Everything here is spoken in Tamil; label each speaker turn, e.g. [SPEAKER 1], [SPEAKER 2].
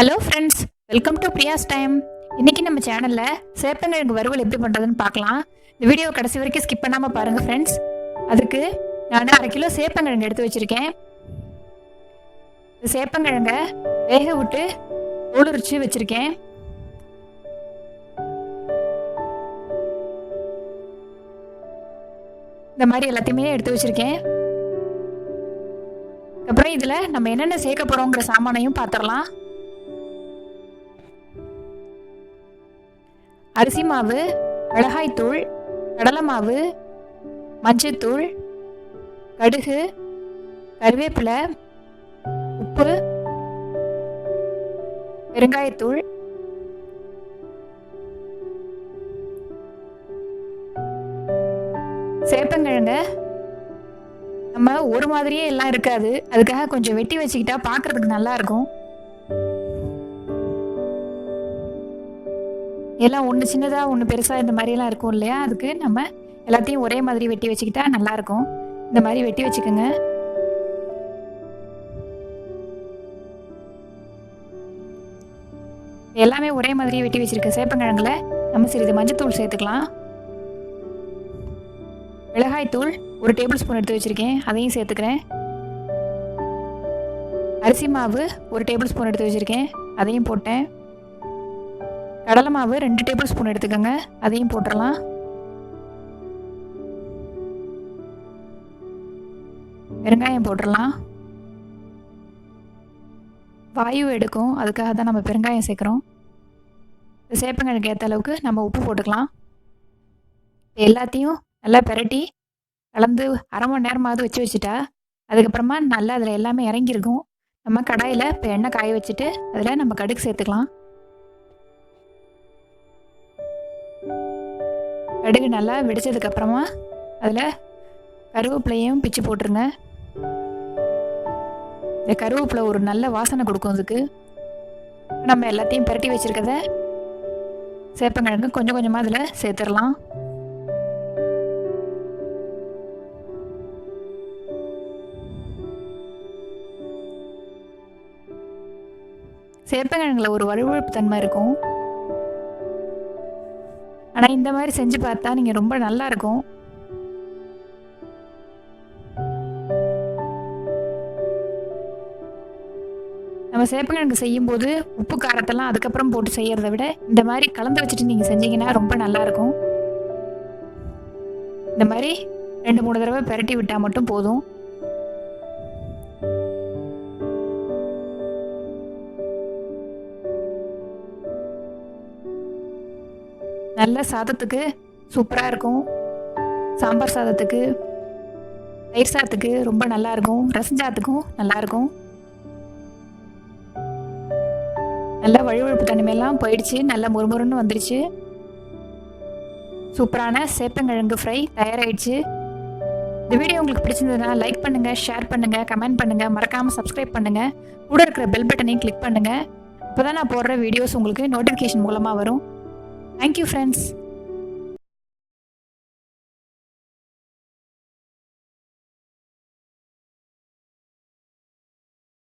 [SPEAKER 1] Hello friends, welcome to Priya's time. இன்றைக்கி நம்ம சேனலில் சேப்பங்கிழங்கு வறுவல் எப்படி பண்ணுறதுன்னு பார்க்கலாம். இந்த வீடியோ கடைசி வரைக்கும் ஸ்கிப் பண்ணாமல் பாருங்கள் ஃப்ரெண்ட்ஸ். அதுக்கு நான் 1/2 கிலோ சேப்பங்கிழங்கு எடுத்து வச்சுருக்கேன். இந்த சேப்பங்கிழங்கை வேக விட்டு ஊளுரிச்சு வச்சுருக்கேன். இந்த மாதிரி எல்லாத்தையுமே எடுத்து வச்சுருக்கேன். அப்புறம் இதில் நம்ம என்னென்ன சேர்க்க போகிறோங்கிற சாமானையும் பார்த்துடலாம். அரிசி மாவு, மிளகாய்த்தூள், கடலை மாவு, மஞ்சத்தூள், கடுகு, கருவேப்பிலை, உப்பு, பெருங்காயத்தூள், சேப்பங்கிழங்க நம்ம ஒரு மாதிரியே எல்லாம் இருக்காது, அதுக்காக கொஞ்சம் வெட்டி வச்சுக்கிட்டா பார்க்கறதுக்கு நல்லா இருக்கும். எல்லாம் ஒன்று சின்னதாக ஒன்று பெருசாக இந்த மாதிரிலாம் இருக்கும் இல்லையா, அதுக்கு நம்ம எல்லாத்தையும் ஒரே மாதிரி வெட்டி வச்சுக்கிட்டா நல்லாயிருக்கும். இந்த மாதிரி வெட்டி வச்சுக்கோங்க. எல்லாமே ஒரே மாதிரி வெட்டி வச்சுருக்க சேப்பங்கிழங்குல நம்ம சிறிது மஞ்சத்தூள் சேர்த்துக்கலாம். மிளகாய்த்தூள் 1 டேபிள் ஸ்பூன் எடுத்து வச்சுருக்கேன், அதையும் சேர்த்துக்கிறேன். அரிசி மாவு 1 டேபிள் ஸ்பூன் எடுத்து வச்சுருக்கேன், அதையும் போட்டேன். கடலை மாவு 2 டேபிள் ஸ்பூன் எடுத்துக்கோங்க, அதையும் போட்டுடலாம். பெருங்காயம் போட்டுடலாம். வாயு எடுக்கும், அதுக்காக தான் நம்ம பெருங்காயம் சேர்க்குறோம். சேப்பங்கிழங்கு ஏற்ற அளவுக்கு நம்ம உப்பு போட்டுக்கலாம். எல்லாத்தையும் நல்லா பிரட்டி கலந்து 1/2 மணி நேரமாவது வச்சுட்டா அதுக்கப்புறமா நல்லா அதில் எல்லாமே இறங்கியிருக்கும். நம்ம கடாயில் இப்போ எண்ணெய் காய வச்சுட்டு அதில் நம்ம கடுகு சேர்த்துக்கலாம். கடுகு நல்லா வெடிச்சதுக்கப்புறமா அதில் கருவேப்பிலையும் பிச்சு போட்டுருங்க. இந்த கருவேப்பிலை ஒரு நல்ல வாசனை கொடுக்கும். அதுக்கு நம்ம எல்லாத்தையும் பரட்டி வச்சுருக்கத சேப்பங்கிழங்கு கொஞ்சம் கொஞ்சமாக அதில் சேர்த்துடலாம். சேப்பங்கிழங்குல ஒரு வழுவழுப்பு தன்மை இருக்கும். ஆனால் இந்த மாதிரி செஞ்சு பார்த்தா நீங்கள் ரொம்ப நல்லா இருக்கும். நம்ம சேப்பங்கிழங்கு செய்யும்போது உப்பு காரத்தெல்லாம் அதுக்கப்புறம் போட்டு செய்கிறத விட இந்த மாதிரி கலந்து வச்சுட்டு நீங்கள் செஞ்சீங்கன்னா ரொம்ப நல்லாயிருக்கும். இந்த மாதிரி 2-3 தடவை பிரட்டி விட்டால் மட்டும் போதும். நல்ல சாதத்துக்கு சூப்பராக இருக்கும். சாம்பார் சாதத்துக்கு, தயிர் சாதத்துக்கு ரொம்ப நல்லாயிருக்கும். ரசஞ்சாதத்துக்கும் நல்லாயிருக்கும். நல்லா வழுவழுப்பு தனிமையெல்லாம் போயிடுச்சு, நல்லா முறுமுறுன்னு வந்துடுச்சு. சூப்பரான சேப்பங்கிழங்கு ஃப்ரை தயாராகிடுச்சு. இந்த வீடியோ உங்களுக்கு பிடிச்சிருந்ததுன்னா லைக் பண்ணுங்கள், ஷேர் பண்ணுங்கள், கமெண்ட் பண்ணுங்கள், மறக்காமல் சப்ஸ்கிரைப் பண்ணுங்கள். கூட இருக்கிற பெல் பட்டனையும் கிளிக் பண்ணுங்கள். அப்போ தான் நான் போடுற வீடியோஸ் உங்களுக்கு நோட்டிஃபிகேஷன் மூலமாக வரும். Thank you, friends.